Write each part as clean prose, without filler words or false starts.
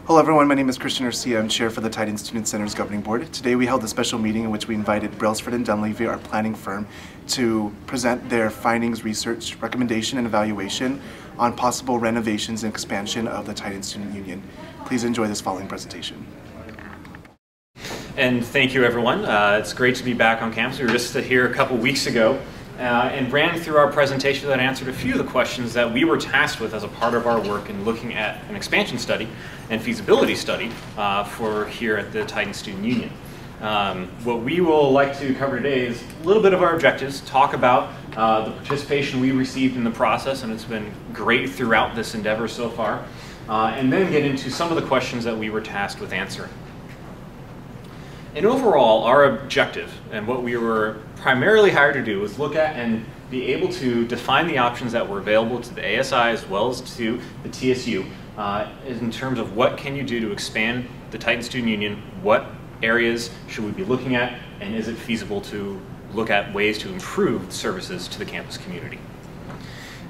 Hello everyone, my name is Christian Garcia. I'm Chair for the Titan Student Center's Governing Board. Today we held a special meeting in which we invited Brailsford and Dunleavy, our planning firm, to present their findings, research, recommendation, and evaluation on possible renovations and expansion of the Titan Student Union. Please enjoy this following presentation. And thank you everyone. It's great to be back on campus. We were just here a couple weeks ago and ran through our presentation that answered a few of the questions that we were tasked with as a part of our work in looking at an expansion study and feasibility study for here at the Titan Student Union. What we will like to cover today is a little bit of our objectives, talk about the participation we received in the process, and it's been great throughout this endeavor so far, and then get into some of the questions that we were tasked with answering. And overall, our objective and what we were primarily hired to do was look at and be able to define the options that were available to the ASI as well as to the TSU in terms of what can you do to expand the Titan Student Union, what areas should we be looking at, and is it feasible to look at ways to improve services to the campus community.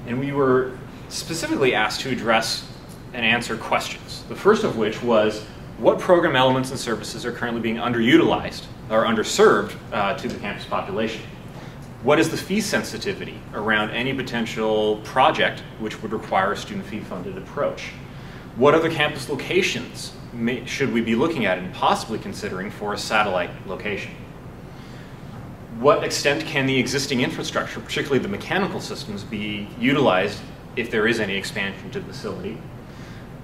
And we were specifically asked to address and answer questions. The first of which was, what program elements and services are currently being underutilized or underserved to the campus population? What is the fee sensitivity around any potential project which would require a student fee funded approach? What other campus locations should we be looking at and possibly considering for a satellite location? What extent can the existing infrastructure, particularly the mechanical systems, be utilized if there is any expansion to the facility?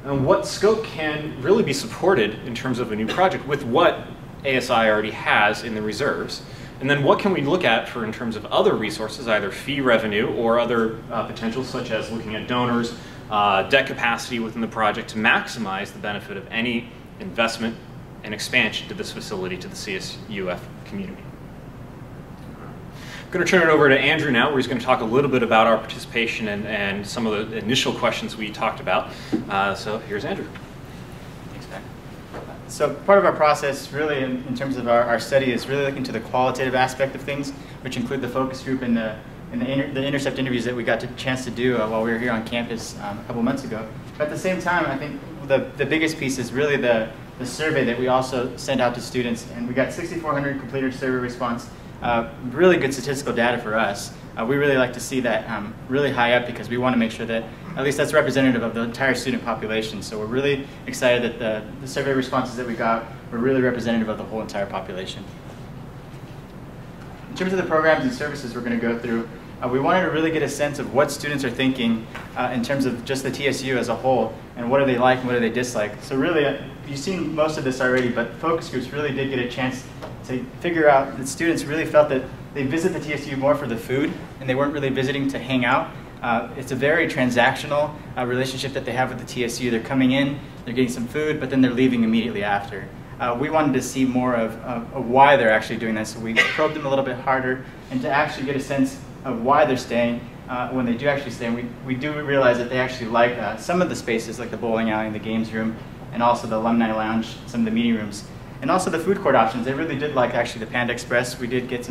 And what scope can really be supported in terms of a new project with what ASI already has in the reserves? And then what can we look at for in terms of other resources, either fee revenue or other potentials such as looking at donors, debt capacity within the project to maximize the benefit of any investment and expansion to this facility to the CSUF community. I'm going to turn it over to Andrew now, where he's going to talk a little bit about our participation and some of the initial questions we talked about. So here's Andrew. Thanks, Matt. So part of our process really in terms of our study is really looking to the qualitative aspect of things, which include the focus group and the intercept interviews that we got a chance to do while we were here on campus a couple months ago. But at the same time, I think the biggest piece is really the survey that we also sent out to students, and we got 6,400 completed survey response. Really good statistical data for us. We really like to see that really high up because we want to make sure that at least that's representative of the entire student population. So we're really excited that the survey responses that we got were really representative of the whole entire population. In terms of the programs and services we're going to go through, we wanted to really get a sense of what students are thinking in terms of just the TSU as a whole, and what do they like and what do they dislike. So really, you've seen most of this already, but focus groups really did get a chance to figure out that students really felt that they visit the TSU more for the food, and they weren't really visiting to hang out. It's a very transactional relationship that they have with the TSU. They're coming in, they're getting some food, but then they're leaving immediately after. We wanted to see more of why they're actually doing that, so we probed them a little bit harder and to actually get a sense of why they're staying when they do actually stay. And we do realize that they actually like some of the spaces, like the bowling alley and the games room, and also the alumni lounge, some of the meeting rooms. And also the food court options. They really did like actually the Panda Express. We did get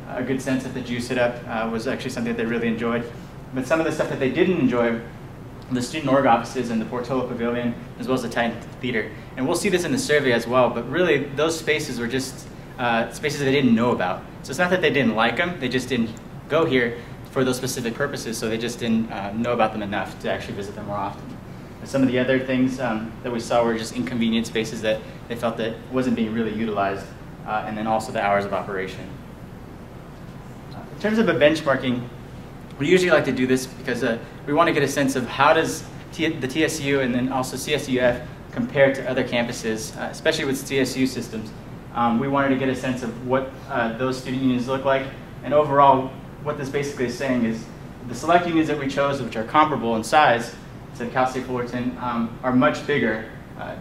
a good sense that the Juice It Up was actually something that they really enjoyed. But some of the stuff that they didn't enjoy, the student org offices and the Portola Pavilion, as well as the Titan Theater. And we'll see this in the survey as well, but really those spaces were just spaces they didn't know about. So it's not that they didn't like them, they just didn't go here for those specific purposes, so they just didn't know about them enough to actually visit them more often. And some of the other things that we saw were just inconvenient spaces that they felt that wasn't being really utilized, and then also the hours of operation. In terms of a benchmarking, we usually like to do this because we want to get a sense of how does the TSU and then also CSUF compare to other campuses, especially with CSU systems. We wanted to get a sense of what those student unions look like, and overall what this basically is saying is the select unions that we chose, which are comparable in size to Cal State Fullerton, are much bigger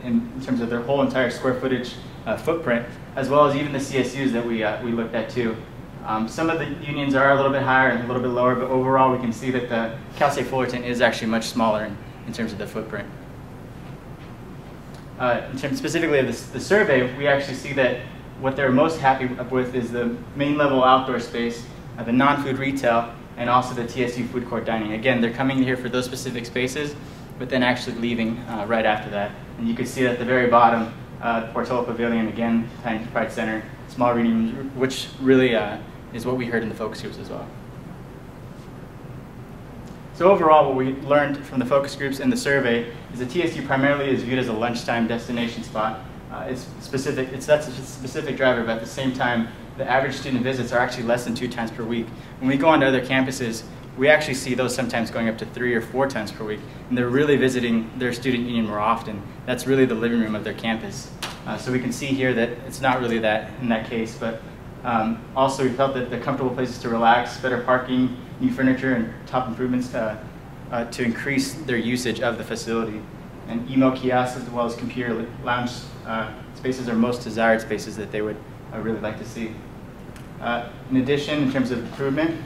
in terms of their whole entire square footage footprint, as well as even the CSUs that we looked at too. Some of the unions are a little bit higher and a little bit lower, but overall we can see that the Cal State Fullerton is actually much smaller in terms of the footprint. In terms specifically of the survey, we actually see that what they're most happy with is the main level outdoor space, the non-food retail, and also the TSU food court dining. Again, they're coming here for those specific spaces, but then actually leaving right after that. And you can see at the very bottom, Portola Pavilion, again, Tiny Pride Center, small reading rooms, which really is what we heard in the focus groups as well. So overall, what we learned from the focus groups and the survey is that TSU primarily is viewed as a lunchtime destination spot. That's a specific driver, but at the same time, the average student visits are actually less than 2 times per week. When we go on to other campuses, we actually see those sometimes going up to 3 or 4 times per week, and they're really visiting their student union more often. That's really the living room of their campus. So we can see here that it's not really that in that case, but also we felt that the comfortable places to relax, better parking, new furniture, and top improvements to increase their usage of the facility. And email kiosks as well as computer lounge spaces are most desired spaces that they would really like to see. In addition, in terms of improvement,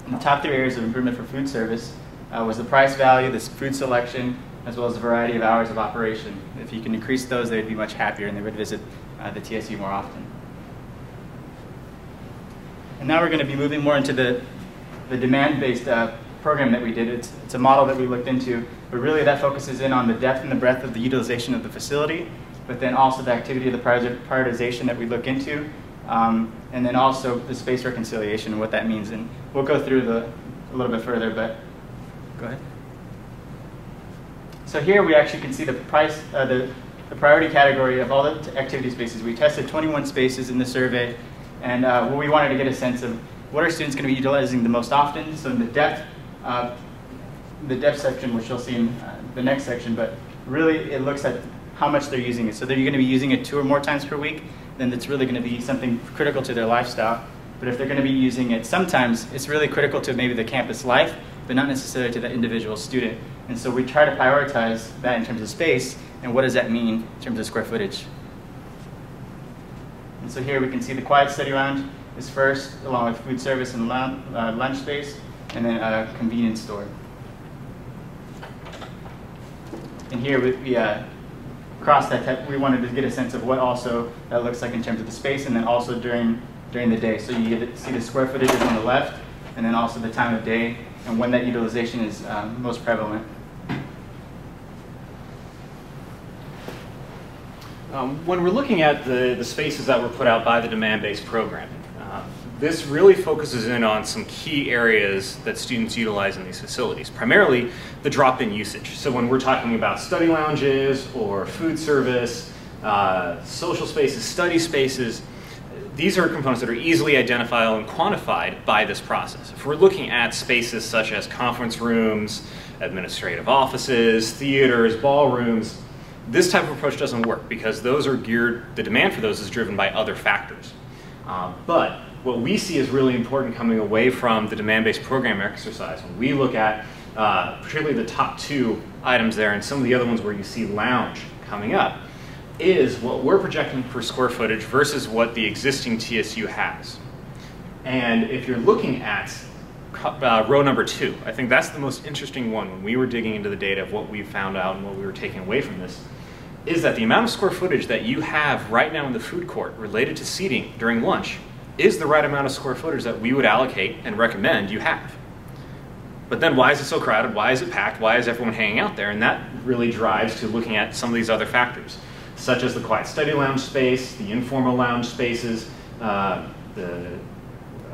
the top 3 areas of improvement for food service was the price value, the food selection, as well as the variety of hours of operation. If you can increase those, they would be much happier and they would visit the TSU more often. And now we're going to be moving more into the demand-based program that we did. It's a model that we looked into, but really that focuses in on the depth and the breadth of the utilization of the facility, but then also the activity of the prioritization that we look into, and then also the space reconciliation and what that means. And we'll go through a little bit further, but go ahead. So here we actually can see the priority category of all the activity spaces. We tested 21 spaces in the survey, and what we wanted to get a sense of what are students going to be utilizing the most often. So in the depth section, which you'll see in the next section, but really it looks at how much they're using it. So they're going to be using it 2 or more times per week, then it's really going to be something critical to their lifestyle. But if they're going to be using it sometimes, it's really critical to maybe the campus life, but not necessarily to the individual student. And so we try to prioritize that in terms of space, and what does that mean in terms of square footage. And so here we can see the quiet study lounge is first, along with food service and lunch space, and then a convenience store. And here we cross that, we wanted to get a sense of what also that looks like in terms of the space, and then also during the day. So you get to see the square footage is on the left, and then also the time of day, and when that utilization is most prevalent. When we're looking at the spaces that were put out by the demand-based program, this really focuses in on some key areas that students utilize in these facilities, primarily the drop-in usage. So when we're talking about study lounges or food service, social spaces, study spaces, these are components that are easily identifiable and quantified by this process. If we're looking at spaces such as conference rooms, administrative offices, theaters, ballrooms, this type of approach doesn't work because those are geared, the demand for those is driven by other factors. But what we see is really important coming away from the demand-based program exercise. When we look at particularly the top 2 items there and some of the other ones where you see lounge coming up, is what we're projecting for square footage versus what the existing TSU has. And if you're looking at row number 2, I think that's the most interesting one when we were digging into the data of what we found out and what we were taking away from this, is that the amount of square footage that you have right now in the food court related to seating during lunch is the right amount of square footage that we would allocate and recommend you have. But then why is it so crowded? Why is it packed? Why is everyone hanging out there? And that really drives to looking at some of these other factors, such as the quiet study lounge space, the informal lounge spaces, the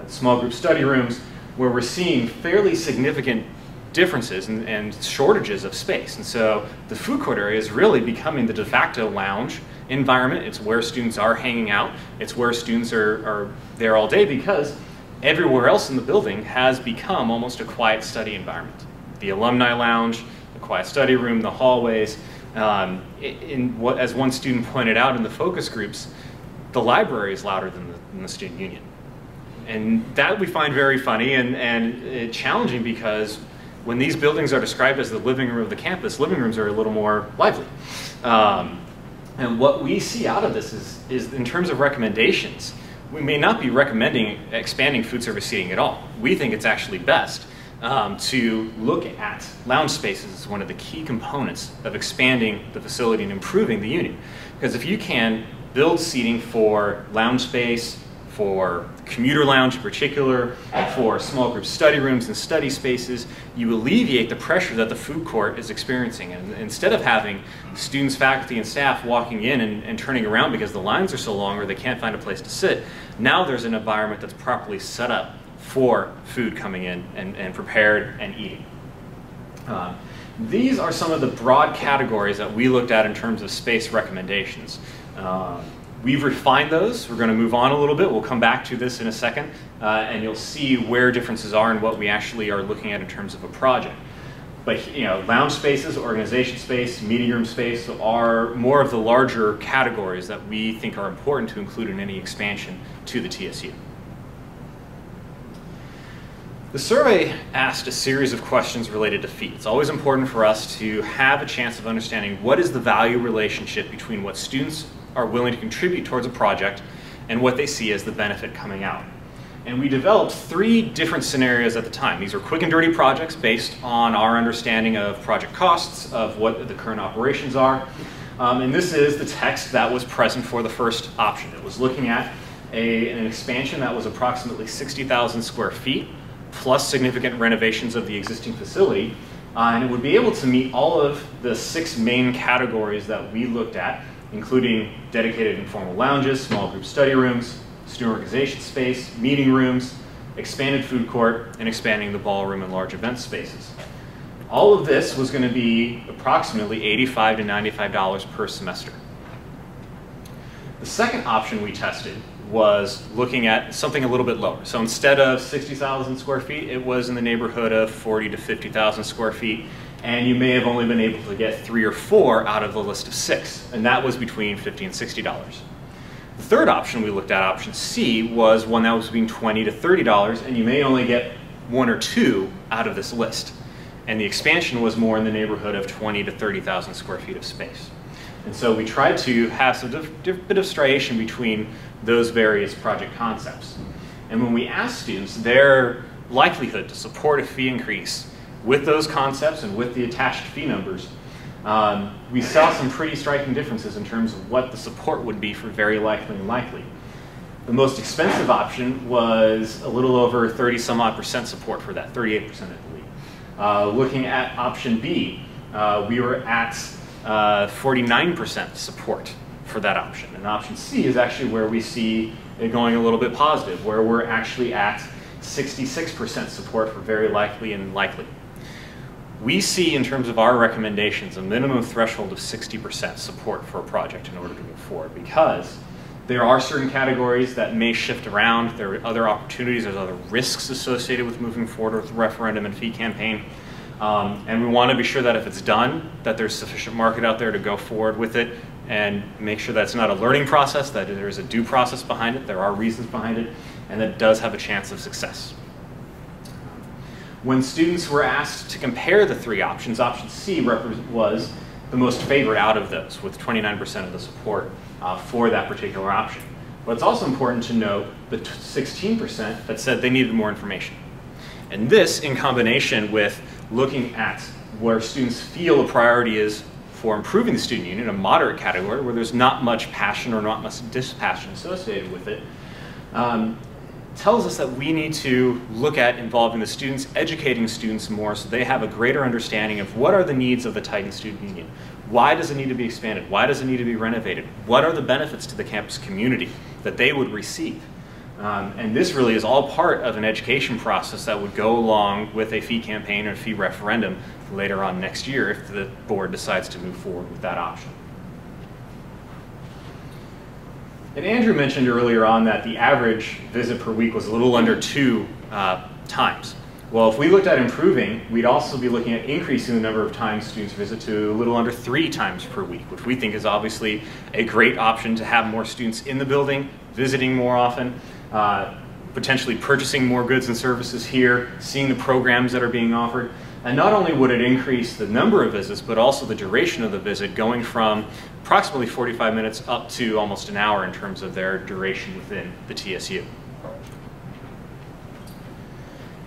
small group study rooms, where we're seeing fairly significant differences and shortages of space. And so the food court area is really becoming the de facto lounge environment. It's where students are hanging out. It's where students are there all day because everywhere else in the building has become almost a quiet study environment. The alumni lounge, the quiet study room, the hallways. As one student pointed out in the focus groups, the library is louder than the student union. And that we find very funny and challenging because when these buildings are described as the living room of the campus, living rooms are a little more lively. And what we see out of this is in terms of recommendations, we may not be recommending expanding food service seating at all. We think it's actually best to look at lounge spaces as one of the key components of expanding the facility and improving the union. Because if you can build seating for lounge space, for commuter lounge in particular, for small group study rooms and study spaces, you alleviate the pressure that the food court is experiencing. And instead of having students, faculty, and staff walking in and turning around because the lines are so long or they can't find a place to sit, now there's an environment that's properly set up for food coming in and prepared and eating. These are some of the broad categories that we looked at in terms of space recommendations. We've refined those. We're going to move on a little bit. We'll come back to this in a second, and you'll see where differences are and what we actually are looking at in terms of a project. But lounge spaces, organization space, meeting room space are more of the larger categories that we think are important to include in any expansion to the TSU. The survey asked a series of questions related to fee. It's always important for us to have a chance of understanding what is the value relationship between what students are willing to contribute towards a project and what they see as the benefit coming out. And we developed 3 different scenarios at the time. These are quick and dirty projects based on our understanding of project costs, of what the current operations are. And this is the text that was present for the first option. It was looking at an expansion that was approximately 60,000 square feet, plus significant renovations of the existing facility. And it would be able to meet all of the 6 main categories that we looked at, including dedicated informal lounges, small group study rooms, student organization space, meeting rooms, expanded food court, and expanding the ballroom and large event spaces. All of this was going to be approximately $85 to $95 per semester. The second option we tested was looking at something a little bit lower. So instead of 60,000 square feet, it was in the neighborhood of 40 to 50,000 square feet. And you may have only been able to get 3 or 4 out of the list of 6. And that was between $50 and $60. The third option we looked at, option C, was one that was between $20 to $30, and you may only get 1 or 2 out of this list. And the expansion was more in the neighborhood of 20 to 30,000 square feet of space. And so we tried to have some bit of striation between those various project concepts. And when we asked students their likelihood to support a fee increase with those concepts and with the attached fee numbers, we saw some pretty striking differences in terms of what the support would be for very likely and likely. The most expensive option was a little over 30-some-odd% support for that, 38% I believe. Looking at option B, we were at 49% support for that option. And option C is actually where we see it going a little bit positive, where we're actually at 66% support for very likely and likely. We see, in terms of our recommendations, a minimum threshold of 60% support for a project in order to move forward, because there are certain categories that may shift around. There are other opportunities, there's other risks associated with moving forward with the referendum and fee campaign. And we want to be sure that if it's done, that there's sufficient market out there to go forward with it and make sure that it's not a learning process, that there's a due process behind it, there are reasons behind it, and that it does have a chance of success. When students were asked to compare the 3 options, option C was the most favored out of those, with 29% of the support for that particular option. But it's also important to note the 16% that said they needed more information. And this, in combination with looking at where students feel the priority is for improving the student union, a moderate category where there's not much passion or not much dispassion associated with it, tells us that we need to look at involving the students, educating students more so they have a greater understanding of what are the needs of the Titan Student Union. Why does it need to be expanded? Why does it need to be renovated? What are the benefits to the campus community that they would receive? And this really is all part of an education process that would go along with a fee campaign or fee referendum later on next year if the board decides to move forward with that option. And Andrew mentioned earlier on that the average visit per week was a little under 2 times. Well, if we looked at improving, we'd also be looking at increasing the number of times students visit to a little under 3 times per week, which we think is obviously a great option to have more students in the building, visiting more often, potentially purchasing more goods and services here, seeing the programs that are being offered. And not only would it increase the number of visits, but also the duration of the visit, going from approximately 45 minutes up to almost an hour in terms of their duration within the TSU.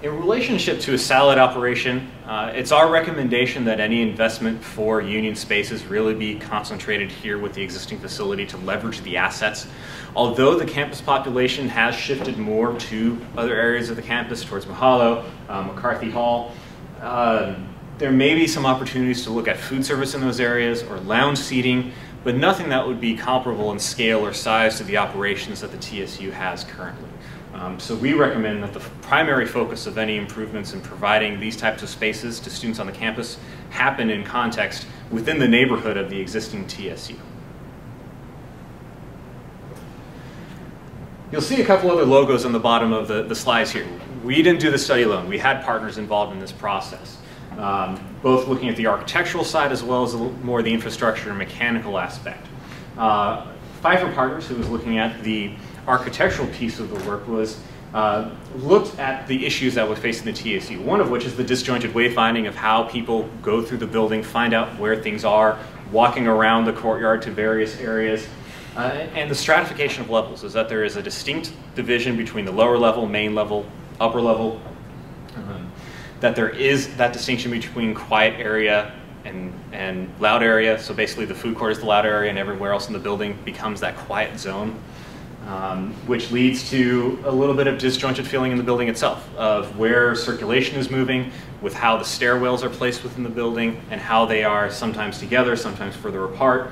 In relationship to a satellite operation, it's our recommendation that any investment for union spaces really be concentrated here with the existing facility to leverage the assets. Although the campus population has shifted more to other areas of the campus, towards Mahalo, McCarthy Hall, there may be some opportunities to look at food service in those areas or lounge seating, but nothing that would be comparable in scale or size to the operations that the TSU has currently. So we recommend that the primary focus of any improvements in providing these types of spaces to students on the campus happen in context within the neighborhood of the existing TSU. You'll see a couple other logos on the bottom of the slides here. We didn't do the study alone. We had partners involved in this process, both looking at the architectural side as well as more the infrastructure and mechanical aspect. Pfeiffer Partners, who was looking at the architectural piece of the work, was looked at the issues that were facing the TSU, one of which is the disjointed wayfinding of how people go through the building, find out where things are, walking around the courtyard to various areas, and the stratification of levels is that there is a distinct division between the lower level, main level, upper level, that there is that distinction between quiet area and loud area. So basically the food court is the loud area and everywhere else in the building becomes that quiet zone. Which leads to a little bit of disjointed feeling in the building itself, of where circulation is moving, with how the stairwells are placed within the building, and how they are sometimes together, sometimes further apart.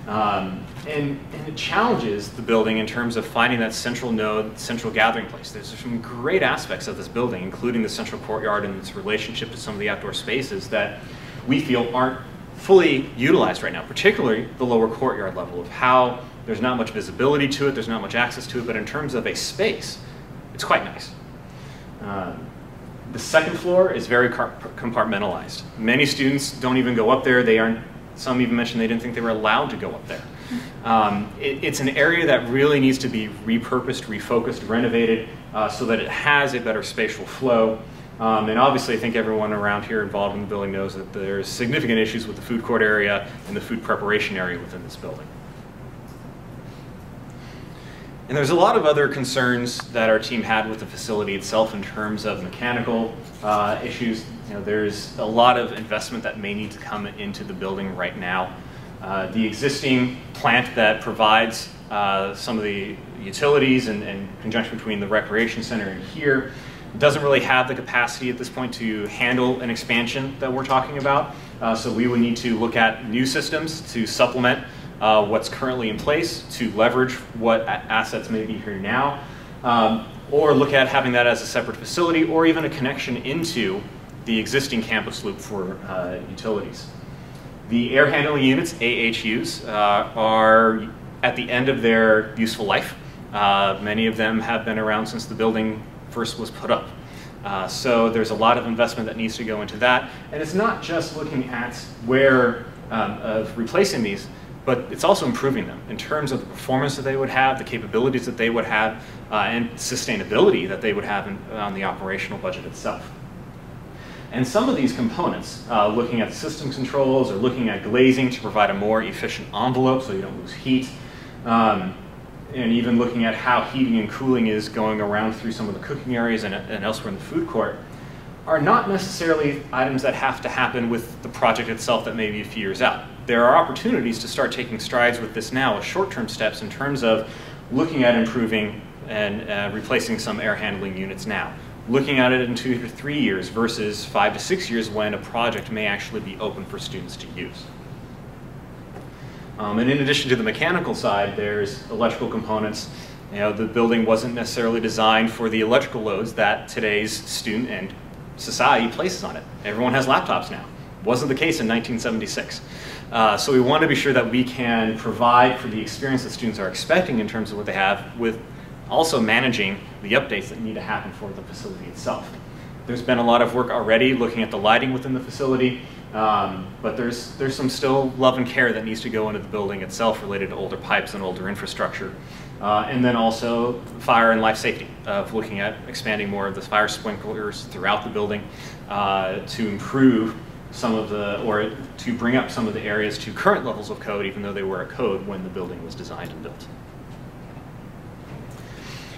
And it challenges the building in terms of finding that central node, central gathering place. There's some great aspects of this building, including the central courtyard and its relationship to some of the outdoor spaces that we feel aren't fully utilized right now, particularly the lower courtyard level, of how there's not much visibility to it, there's not much access to it, but in terms of a space, it's quite nice. The second floor is very compartmentalized. Many students don't even go up there. Some even mentioned they didn't think they were allowed to go up there. It's an area that really needs to be repurposed, refocused, renovated, so that it has a better spatial flow. And obviously, I think everyone around here involved in the building knows that there's significant issues with the food court area and the food preparation area within this building. And there's a lot of other concerns that our team had with the facility itself in terms of mechanical issues. You know, there's a lot of investment that may need to come into the building right now. The existing plant that provides some of the utilities and conjunction between the recreation center and here doesn't really have the capacity at this point to handle an expansion that we're talking about. So we would need to look at new systems to supplement what's currently in place, to leverage what assets may be here now, or look at having that as a separate facility, or even a connection into the existing campus loop for utilities. The air handling units, AHUs, are at the end of their useful life. Many of them have been around since the building first was put up. So there's a lot of investment that needs to go into that. And it's not just looking at where of replacing these, but it's also improving them in terms of the performance that they would have, the capabilities that they would have, and sustainability that they would have on the operational budget itself. And some of these components, looking at the system controls or looking at glazing to provide a more efficient envelope so you don't lose heat, and even looking at how heating and cooling is going around through some of the cooking areas and elsewhere in the food court, are not necessarily items that have to happen with the project itself that may be a few years out. There are opportunities to start taking strides with this now as short-term steps in terms of looking at improving and replacing some air handling units now. Looking at it in 2 to 3 years versus 5 to 6 years when a project may actually be open for students to use. And in addition to the mechanical side, there's electrical components. You know, the building wasn't necessarily designed for the electrical loads that today's student and society places on it. Everyone has laptops now. Wasn't the case in 1976. So we want to be sure that we can provide for the experience that students are expecting in terms of what they have, with also managing the updates that need to happen for the facility itself. There's been a lot of work already looking at the lighting within the facility, but there's some still love and care that needs to go into the building itself related to older pipes and older infrastructure. And then also fire and life safety, of looking at expanding more of the fire sprinklers throughout the building to improve some of the, or to bring up some of the areas to current levels of code, even though they were at code when the building was designed and built.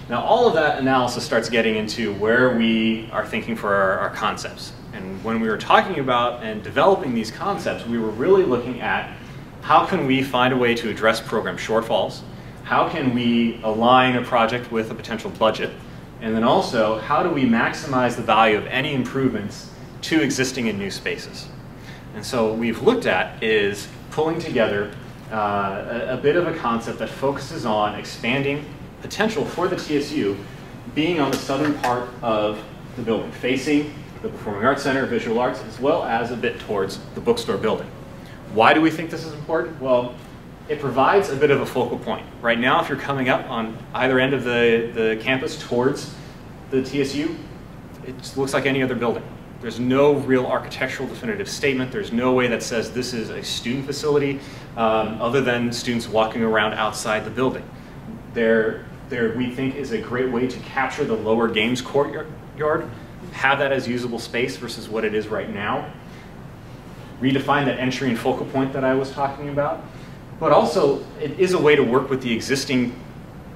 Now, all of that analysis starts getting into where we are thinking for our concepts. And when we were talking about and developing these concepts, we were really looking at how can we find a way to address program shortfalls, how can we align a project with a potential budget, and then also how do we maximize the value of any improvements to existing and new spaces. And so what we've looked at is pulling together a bit of a concept that focuses on expanding potential for the TSU being on the southern part of the building, facing the Performing Arts Center, Visual Arts, as well as a bit towards the bookstore building. Why do we think this is important? Well, it provides a bit of a focal point. Right now, if you're coming up on either end of the campus towards the TSU, it looks like any other building. There's no real architectural definitive statement. There's no way that says this is a student facility other than students walking around outside the building. There, we think, is a great way to capture the lower games courtyard, have that as usable space versus what it is right now. Redefine that entry and focal point that I was talking about. But also, it is a way to work with the existing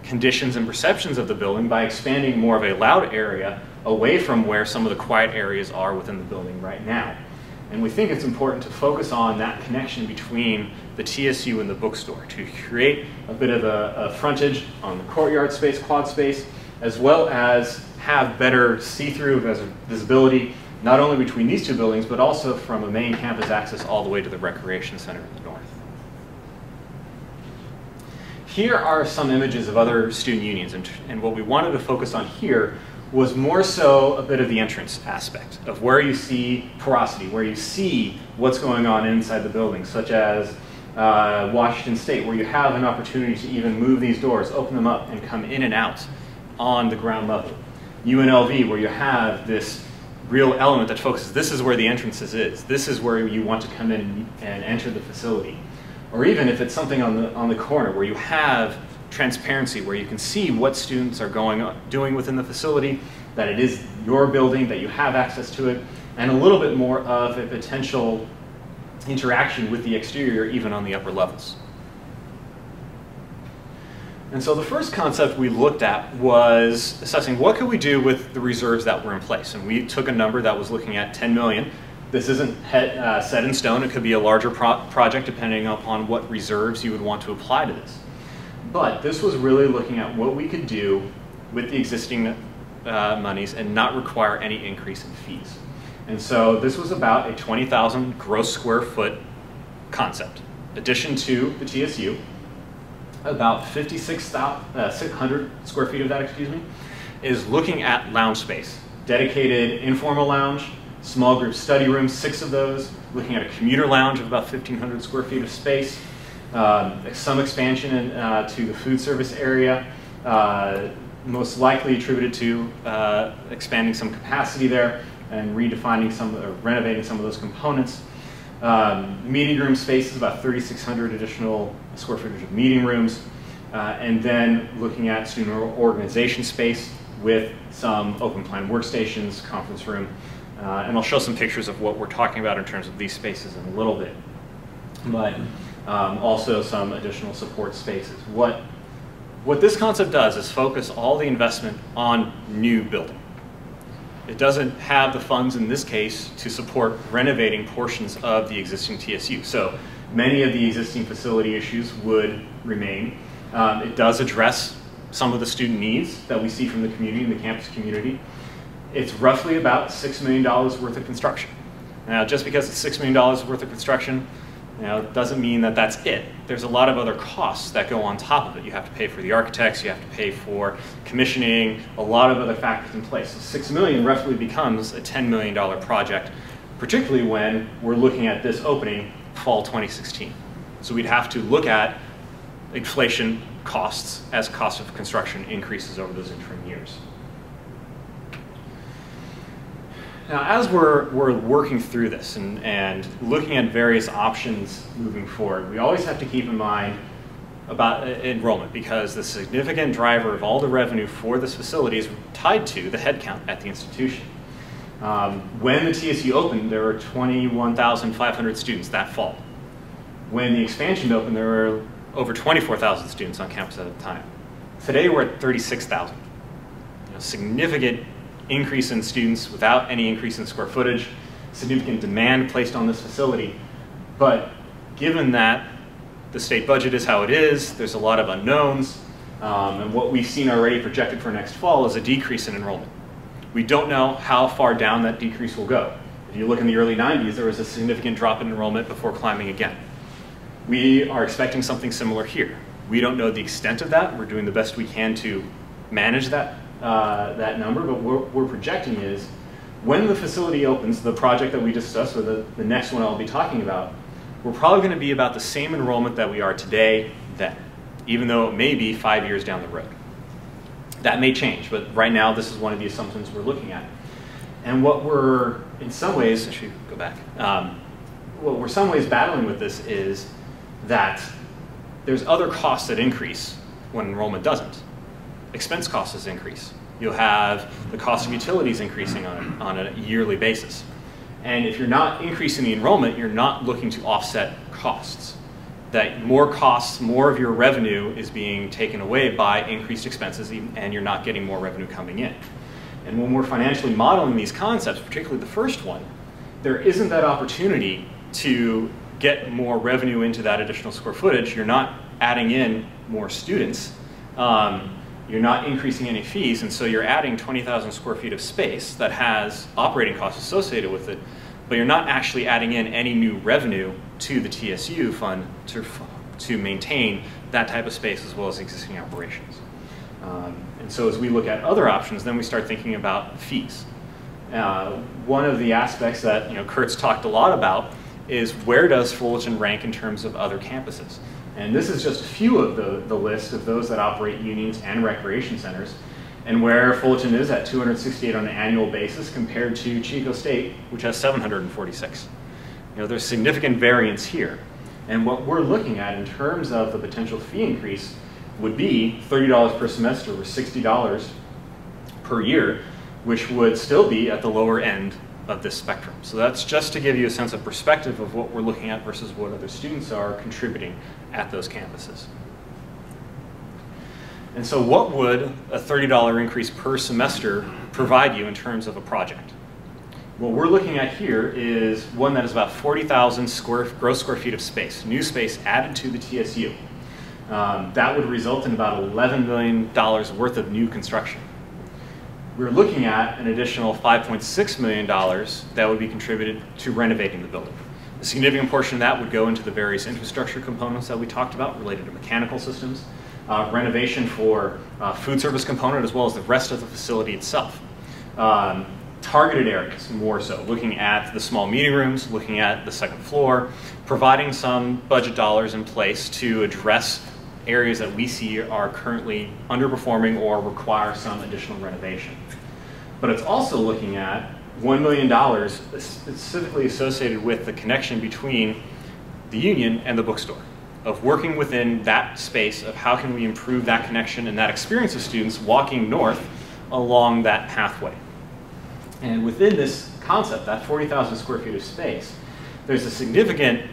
conditions and perceptions of the building by expanding more of a loud area away from where some of the quiet areas are within the building right now. And we think it's important to focus on that connection between the TSU and the bookstore to create a bit of a frontage on the courtyard space, quad space, as well as have better see-through visibility, not only between these two buildings, but also from a main campus access all the way to the recreation center in the north. Here are some images of other student unions, and what we wanted to focus on here was more so a bit of the entrance aspect of where you see porosity, where you see what's going on inside the building, such as Washington State, where you have an opportunity to even move these doors, open them up, and come in and out on the ground level. UNLV, where you have this real element that focuses, this is where the entrances is, this is where you want to come in and enter the facility. Or even if it's something on the corner where you have transparency, where you can see what students are doing within the facility, that it is your building, that you have access to it, and a little bit more of a potential interaction with the exterior, even on the upper levels. And so the first concept we looked at was assessing what could we do with the reserves that were in place. And we took a number that was looking at 10 million. This isn't set in stone. It could be a larger project depending upon what reserves you would want to apply to this. But this was really looking at what we could do with the existing monies and not require any increase in fees. And so this was about a 20,000 gross square foot concept. Addition to the TSU, about 600 square feet of that, is looking at lounge space. Dedicated informal lounge, small group study rooms, 6 of those, looking at a commuter lounge of about 1,500 square feet of space, some expansion to the food service area, most likely attributed to expanding some capacity there and redefining renovating some of those components. Meeting room space is about 3,600 additional square footage of meeting rooms, and then looking at student organization space with some open plan workstations, conference room, and I'll show some pictures of what we're talking about in terms of these spaces in a little bit. But also some additional support spaces. What this concept does is focus all the investment on new building. It doesn't have the funds in this case to support renovating portions of the existing TSU. So many of the existing facility issues would remain. It does address some of the student needs that we see from the community and the campus community. It's roughly about $6 million worth of construction. Now, just because it's $6 million worth of construction, doesn't mean that that's it. There's a lot of other costs that go on top of it. You have to pay for the architects, you have to pay for commissioning, a lot of other factors in place. So $6 million roughly becomes a $10 million project, particularly when we're looking at this opening fall 2016. So we'd have to look at inflation costs as cost of construction increases over those interim years. Now, as we're working through this and looking at various options moving forward, we always have to keep in mind about enrollment, because the significant driver of all the revenue for this facility is tied to the headcount at the institution. When the TSU opened, there were 21,500 students that fall. When the expansion opened, there were over 24,000 students on campus at the time. Today, we're at 36,000. significant increase in students without any increase in square footage, significant demand placed on this facility. But given that the state budget is how it is, there's a lot of unknowns, and what we've seen already projected for next fall is a decrease in enrollment. We don't know how far down that decrease will go. If you look in the early 90s, there was a significant drop in enrollment before climbing again. We are expecting something similar here. We don't know the extent of that. We're doing the best we can to manage that, that number, but what we're projecting is when the facility opens, the project that we discussed, or the next one I'll be talking about, we're probably going to be about the same enrollment that we are today then, even though it may be 5 years down the road. That may change, but right now this is one of the assumptions we're looking at. And what we're, in some ways, I should go back, what we're in some ways battling with this is that there's other costs that increase when enrollment doesn't. Expense costs increase. You'll have the cost of utilities increasing on a yearly basis. And if you're not increasing the enrollment, you're not looking to offset costs. That more costs, more of your revenue is being taken away by increased expenses, and you're not getting more revenue coming in. And when we're financially modeling these concepts, particularly the first one, there isn't that opportunity to get more revenue into that additional square footage. You're not adding in more students. You're not increasing any fees, and so you're adding 20,000 square feet of space that has operating costs associated with it, but you're not actually adding in any new revenue to the TSU fund to maintain that type of space as well as existing operations. And so as we look at other options, then we start thinking about fees. One of the aspects that Kurt's talked a lot about is where does Fullerton rank in terms of other campuses? And this is just a few of the list of those that operate unions and recreation centers, and where Fullerton is at 268 on an annual basis compared to Chico State, which has 746. There's significant variance here. And what we're looking at in terms of the potential fee increase would be $30 per semester or $60 per year, which would still be at the lower end of this spectrum. So that's just to give you a sense of perspective of what we're looking at versus what other students are contributing at those campuses. And so what would a $30 increase per semester provide you in terms of a project? What we're looking at here is one that is about 40,000 gross square feet of space, new space added to the TSU. That would result in about $11 million worth of new construction. We're looking at an additional $5.6 million that would be contributed to renovating the building. A significant portion of that would go into the various infrastructure components that we talked about related to mechanical systems, renovation for food service component, as well as the rest of the facility itself. Targeted areas, more so, looking at the small meeting rooms, looking at the second floor, providing some budget dollars in place to address areas that we see are currently underperforming or require some additional renovation. But it's also looking at $1 million specifically associated with the connection between the union and the bookstore, of working within that space of how can we improve that connection and that experience of students walking north along that pathway. And within this concept, that 40,000 square feet of space, there's a significant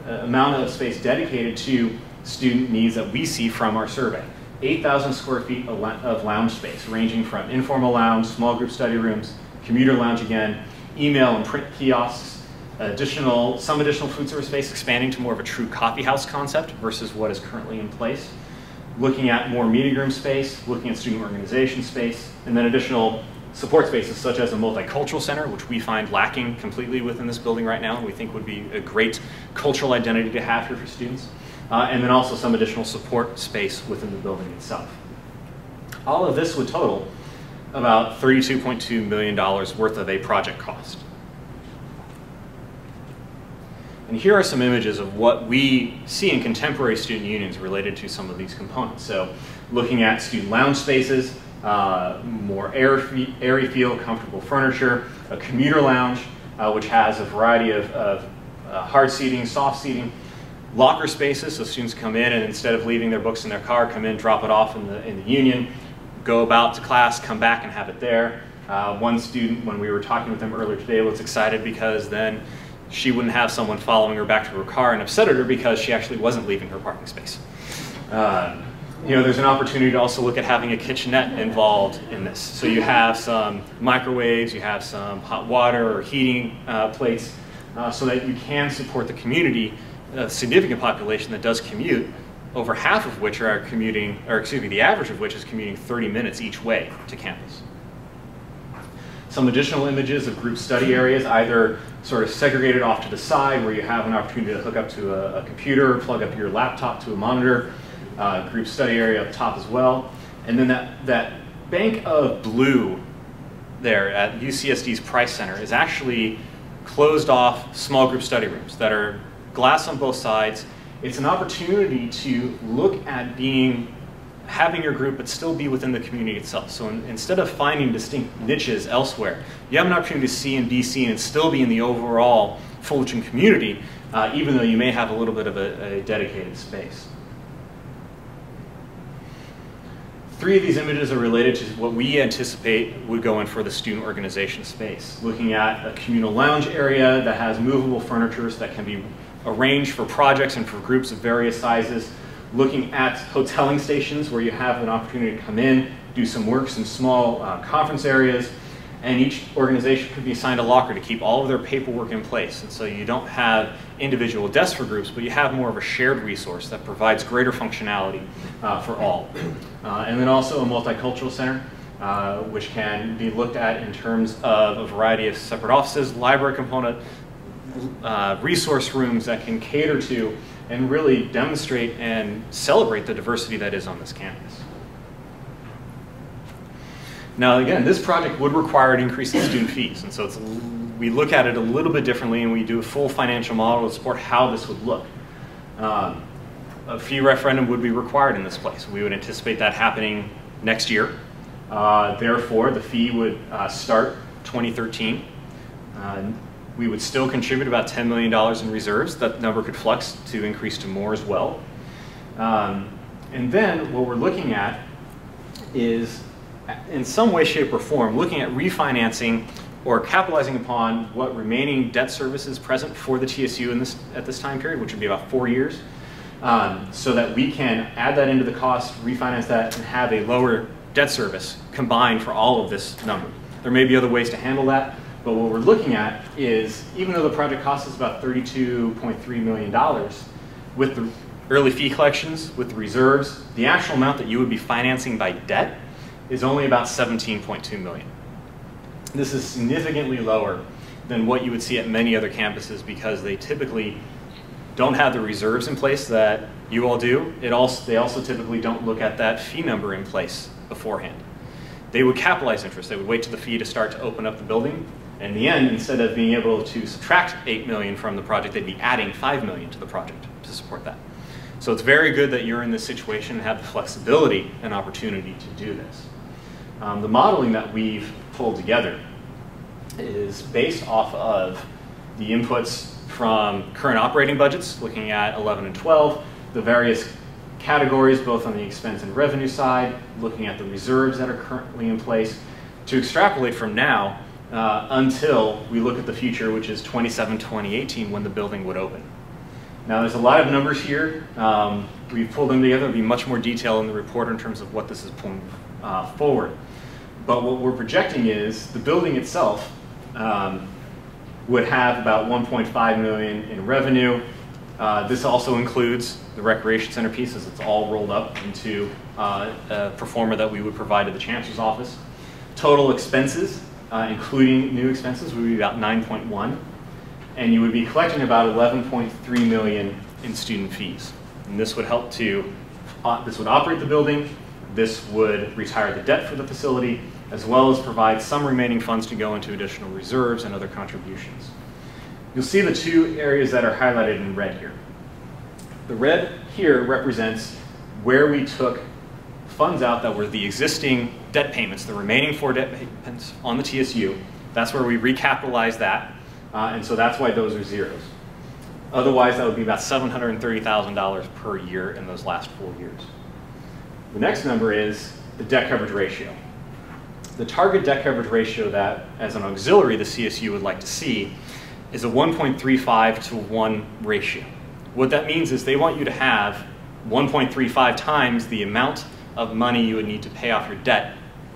amount of space dedicated to student needs that we see from our survey. 8,000 square feet of lounge space, ranging from informal lounge, small group study rooms, commuter lounge again, email and print kiosks, some additional food service space, expanding to more of a true coffee house concept versus what is currently in place. Looking at more meeting room space, looking at student organization space, and then additional support spaces such as a multicultural center, which we find lacking completely within this building right now, and we think would be a great cultural identity to have here for students. And then also some additional support space within the building itself. All of this would total about $32.2 million worth of a project cost. And here are some images of what we see in contemporary student unions related to some of these components. So looking at student lounge spaces, more airy feel, comfortable furniture, a commuter lounge, which has a variety of hard seating, soft seating, locker spaces, so students come in and instead of leaving their books in their car, come in, drop it off in the union, go about to class, come back and have it there. One student, when we were talking with them earlier today, was excited because then she wouldn't have someone following her back to her car and upset at her because she actually wasn't leaving her parking space. there's an opportunity to also look at having a kitchenette involved in this. So you have some microwaves, you have some hot water or heating plates, so that you can support the community, a significant population that does commute, over half of which are commuting, or excuse me, the average of which is commuting 30 minutes each way to campus. Some additional images of group study areas, either sort of segregated off to the side where you have an opportunity to hook up to a computer, plug up your laptop to a monitor, group study area up top as well. And then that bank of blue there at UCSD's Price Center is actually closed off small group study rooms that are glass on both sides. It's an opportunity to look at having your group but still be within the community itself. So instead of finding distinct niches elsewhere, you have an opportunity to see and be seen and still be in the overall Fullerton community, even though you may have a little bit of a dedicated space. 3 of these images are related to what we anticipate would go in for the student organization space. Looking at a communal lounge area that has movable furniture that can be arranged for projects and for groups of various sizes. Looking at hoteling stations where you have an opportunity to come in, do some work, some small conference areas, and each organization could be assigned a locker to keep all of their paperwork in place. And so you don't have individual desks for groups, but you have more of a shared resource that provides greater functionality for all. And then also a multicultural center, which can be looked at in terms of a variety of separate offices, library component, resource rooms that can cater to and really demonstrate and celebrate the diversity that is on this campus. Now again, this project would require an increase in student fees, and so we look at it a little bit differently, and we do a full financial model to support how this would look. A fee referendum would be required in this place. We would anticipate that happening next year. Therefore, the fee would start 2013. We would still contribute about $10 million in reserves. That number could flex to increase to more as well. And then what we're looking at is, in some way, shape, or form, looking at refinancing or capitalizing upon what remaining debt service is present for the TSU at this time period, which would be about 4 years, so that we can add that into the cost, refinance that, and have a lower debt service combined for all of this number. There may be other ways to handle that. But what we're looking at is, even though the project cost us about $32.3 million, with the early fee collections, with the reserves, the actual amount that you would be financing by debt is only about $17.2 million. This is significantly lower than what you would see at many other campuses because they typically don't have the reserves in place that you all do. They also typically don't look at that fee number in place beforehand. They would capitalize interest. They would wait till the fee to start to open up the building. In the end, instead of being able to subtract $8 million from the project, they'd be adding $5 million to the project to support that. So it's very good that you're in this situation and have the flexibility and opportunity to do this. The modeling that we've pulled together is based off of the inputs from current operating budgets, looking at 11 and 12, the various categories, both on the expense and revenue side, looking at the reserves that are currently in place, to extrapolate from now until we look at the future, which is 2018, when the building would open. Now, there's a lot of numbers here. We've pulled them together. There'll be much more detail in the report in terms of what this is pulling forward. But what we're projecting is the building itself would have about $1.5 million in revenue. This also includes the recreation center piece, as it's all rolled up into a pro forma that we would provide to the Chancellor's office. Total expenses, including new expenses, would be about 9.1, and you would be collecting about 11.3 million in student fees. And this would help to, this would operate the building, this would retire the debt for the facility, as well as provide some remaining funds to go into additional reserves and other contributions. You'll see the two areas that are highlighted in red here. The red here represents where we took funds out that were the existing debt payments, the remaining 4 debt payments on the TSU. That's where we recapitalized that, and so that's why those are zeros. Otherwise, that would be about $730,000 per year in those last 4 years. The next number is the debt coverage ratio. The target debt coverage ratio that, as an auxiliary, the CSU would like to see is a 1.35 to 1 ratio. What that means is they want you to have 1.35 times the amount of money you would need to pay off your debt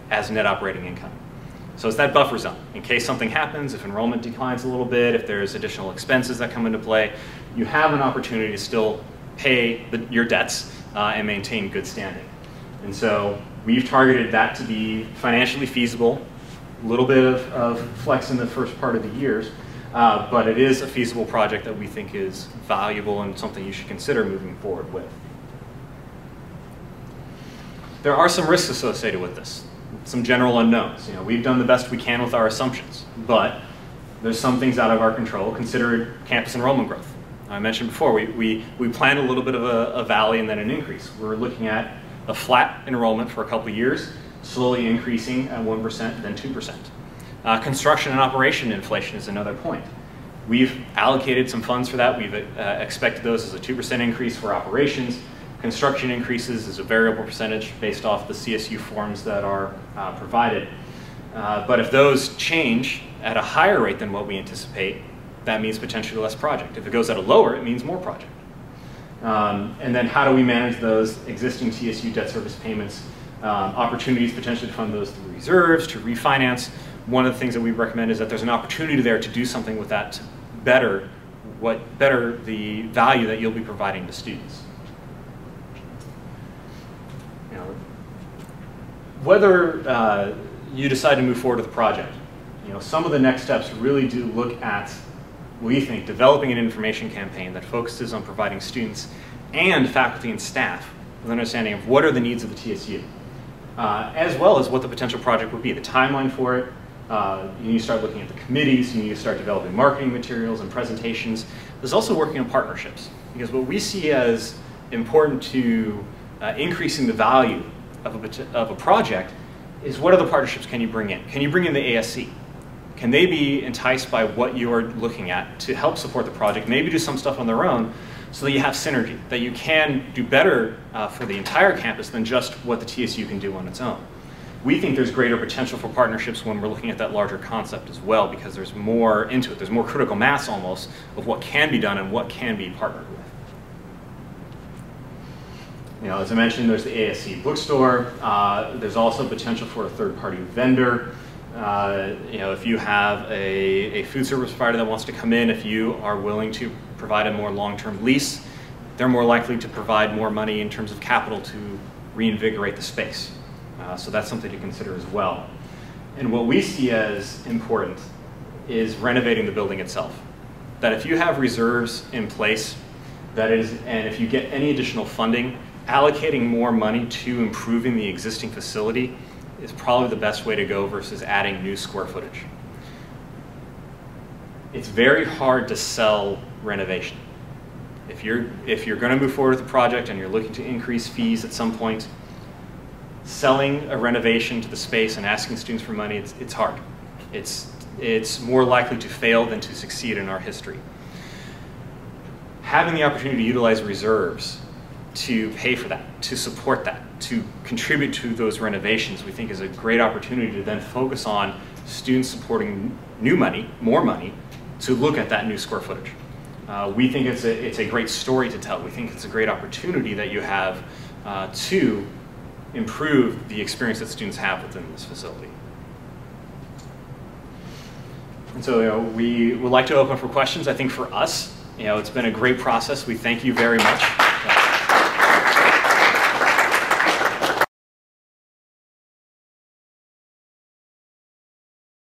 as net operating income. So it's that buffer zone. In case something happens, if enrollment declines a little bit, if there's additional expenses that come into play, you have an opportunity to still pay your debts and maintain good standing. And so we've targeted that to be financially feasible, a little bit of flex in the first part of the years, but it is a feasible project that we think is valuable and something you should consider moving forward with. There are some risks associated with this, some general unknowns. We've done the best we can with our assumptions, but there's some things out of our control. Consider campus enrollment growth. I mentioned before, we planned a little bit of a valley and then an increase. We're looking at a flat enrollment for a couple of years, slowly increasing at 1%, then 2%. Construction and operation inflation is another point. We've allocated some funds for that. We've expected those as a 2% increase for operations. Construction increases is a variable percentage based off the CSU forms that are provided. But if those change at a higher rate than what we anticipate, that means potentially less project. If it goes at a lower, it means more project. And then how do we manage those existing TSU debt service payments, opportunities potentially to fund those through reserves, to refinance. One of the things that we recommend is that there's an opportunity there to do something with that to better the value that you'll be providing to students. Whether you decide to move forward with the project, some of the next steps really do look at, we think, developing an information campaign that focuses on providing students and faculty and staff with an understanding of what are the needs of the TSU, as well as what the potential project would be, the timeline for it. You need to start looking at the committees, you need to start developing marketing materials and presentations. There's also working on partnerships, because what we see as important to increasing the value of a project is what other partnerships can you bring in? Can you bring in the ASC? Can they be enticed by what you're looking at to help support the project, maybe do some stuff on their own so that you have synergy, that you can do better for the entire campus than just what the TSU can do on its own. We think there's greater potential for partnerships when we're looking at that larger concept as well, because there's more into it. There's more critical mass almost of what can be done and what can be partnered with. As I mentioned, there's the ASC bookstore. There's also potential for a third-party vendor. If you have a food service provider that wants to come in, if you are willing to provide a more long-term lease, they're more likely to provide more money in terms of capital to reinvigorate the space. So that's something to consider as well. And what we see as important is renovating the building itself. That if you have reserves in place, and if you get any additional funding, allocating more money to improving the existing facility is probably the best way to go versus adding new square footage. It's very hard to sell renovation. If you're going to move forward with the project and you're looking to increase fees at some point, selling a renovation to the space and asking students for money, it's hard. It's more likely to fail than to succeed in our history. Having the opportunity to utilize reserves to pay for that, to support that, to contribute to those renovations, we think is a great opportunity to then focus on students supporting new money, more money, to look at that new square footage. We think it's a great story to tell. We think it's a great opportunity that you have to improve the experience that students have within this facility. And so we would like to open for questions. I think for us, it's been a great process. We thank you very much.